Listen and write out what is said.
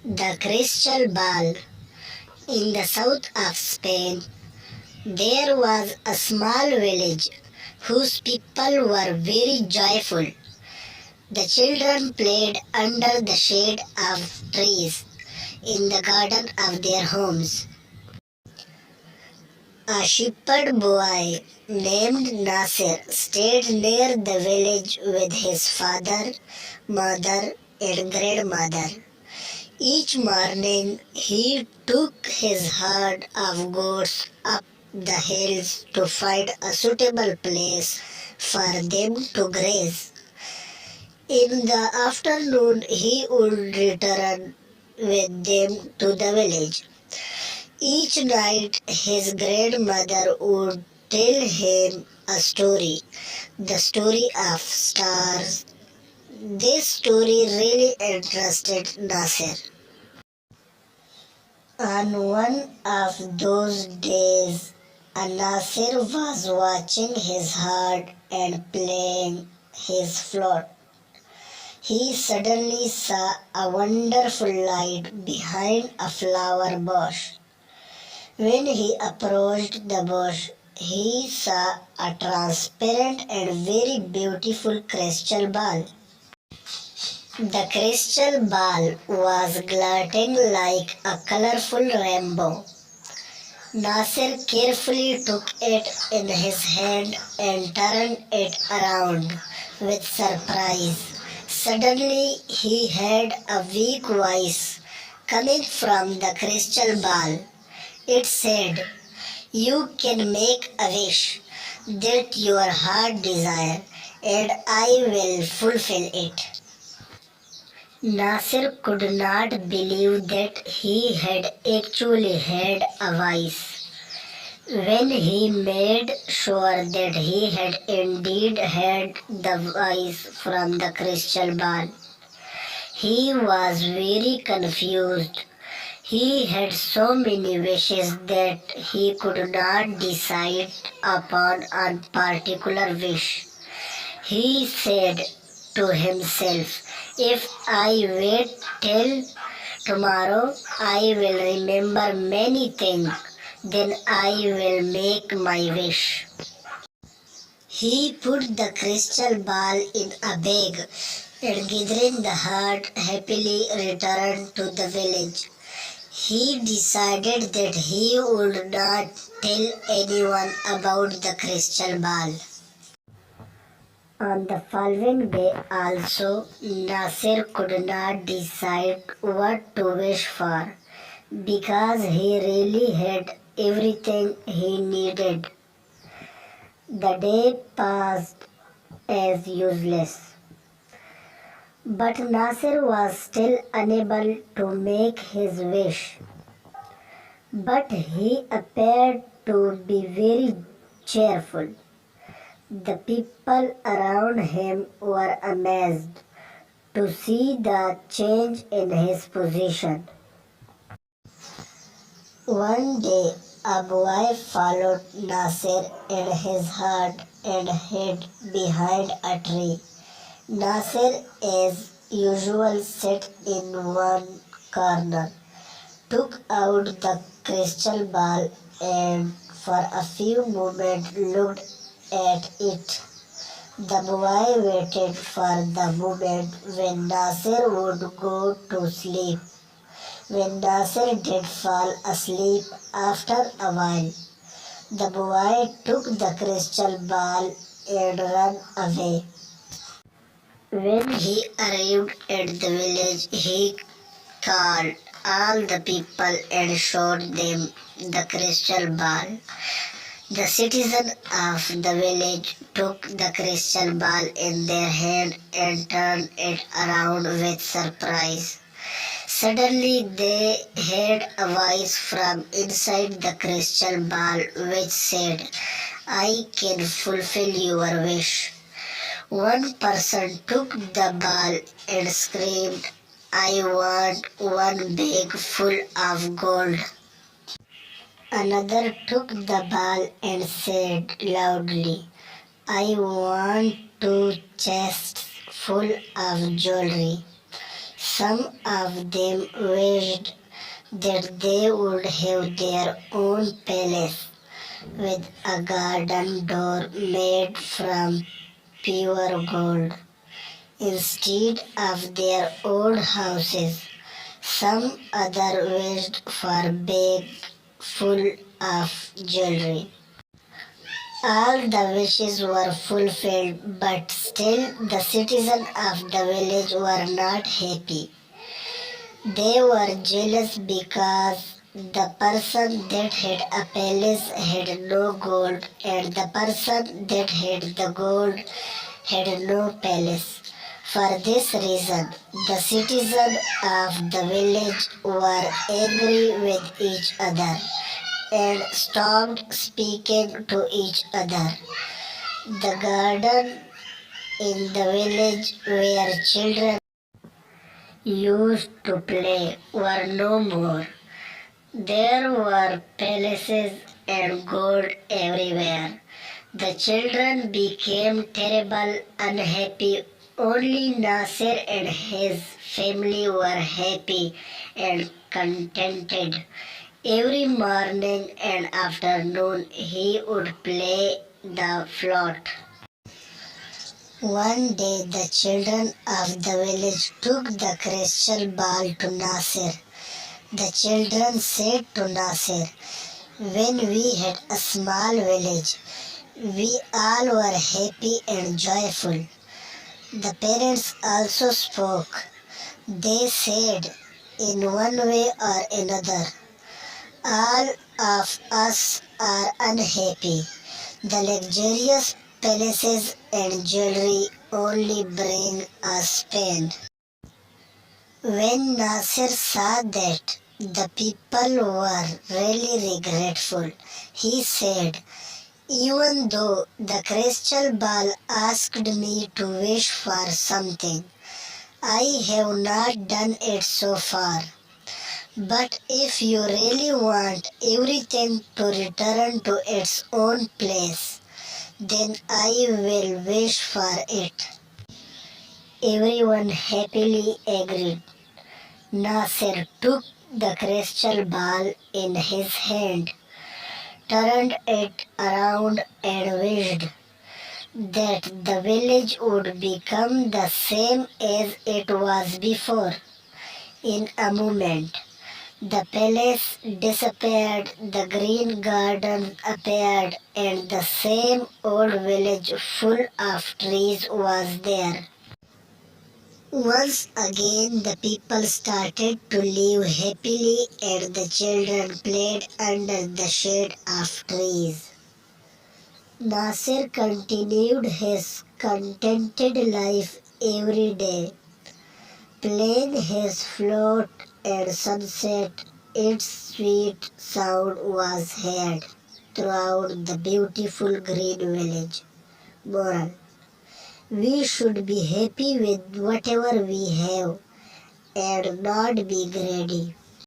The Crystal Ball. In the south of Spain, there was a small village whose people were very joyful. The children played under the shade of trees in the garden of their homes. A shepherd boy named Nasir stayed near the village with his father, mother, and grandmother. Each morning he took his herd of goats up the hills to find a suitable place for them to graze. In the afternoon he would return with them to the village. Each night his grandmother would tell him a story, the story of stars. This story really interested Nasir. On one of those days, Nasir was watching his herd and playing his flute. He suddenly saw a wonderful light behind a flower bush. When he approached the bush, he saw a transparent and very beautiful crystal ball. The crystal ball was glittering like a colorful rainbow. Nasir carefully took it in his hand and turned it around with surprise. Suddenly, he heard a weak voice coming from the crystal ball. It said, "You can make a wish that your heart desire, and I will fulfill it." Nasir could not believe that he had actually heard a voice. When he made sure that he had indeed heard the voice from the crystal ball, he was very confused. He had so many wishes that he could not decide upon a particular wish. He said to himself, "If I wait till tomorrow, I will remember many things. Then I will make my wish." He put the crystal ball in a bag and gathering the herd happily returned to the village. He decided that he would not tell anyone about the crystal ball. On the following day also, Nasir could not decide what to wish for because he really had everything he needed. The day passed as useless, but Nasir was still unable to make his wish. But he appeared to be very cheerful. The people around him were amazed to see the change in his position. One day, a boy followed Nasir and his herd and hid behind a tree. Nasir, as usual, sat in one corner, took out the crystal ball, and for a few moments looked at it. The boy waited for the moment when Nasir would go to sleep. When Nasir did fall asleep after a while, the boy took the crystal ball and ran away. When he arrived at the village, he called all the people and showed them the crystal ball. The citizens of the village took the crystal ball in their hand and turned it around with surprise. Suddenly they heard a voice from inside the crystal ball which said, "I can fulfill your wish." One person took the ball and screamed, "I want one bag full of gold." Another took the ball and said loudly, "I want two chests full of jewelry." Some of them wished that they would have their own palace with a garden door made from pure gold instead of their old houses. Some other wished for bags full of jewelry. All the wishes were fulfilled, but still the citizens of the village were not happy. They were jealous because the person that had a palace had no gold, and the person that had the gold had no palace. For this reason, the citizens of the village were angry with each other and stopped speaking to each other. The garden in the village where children used to play were no more. There were palaces and gold everywhere. The children became terrible unhappy. Only Nasir and his family were happy and contented. Every morning and afternoon he would play the flute. One day the children of the village took the crystal ball to Nasir. The children said to Nasir, "When we had a small village, we all were happy and joyful." The parents also spoke. They said, "In one way or another, all of us are unhappy. The luxurious palaces and jewelry only bring us pain." When Nasir saw that the people were really regretful, he said, "Even though the crystal ball asked me to wish for something, I have not done it so far. But if you really want everything to return to its own place, then I will wish for it." Everyone happily agreed. Nasir took the crystal ball in his hand, turned it around and wished that the village would become the same as it was before. In a moment, the palace disappeared, the green garden appeared, and the same old village full of trees was there. Once again the people started to live happily and the children played under the shade of trees. Nasir continued his contented life every day, playing his flute and sunset. Its sweet sound was heard throughout the beautiful green village. Moral: we should be happy with whatever we have and not be greedy.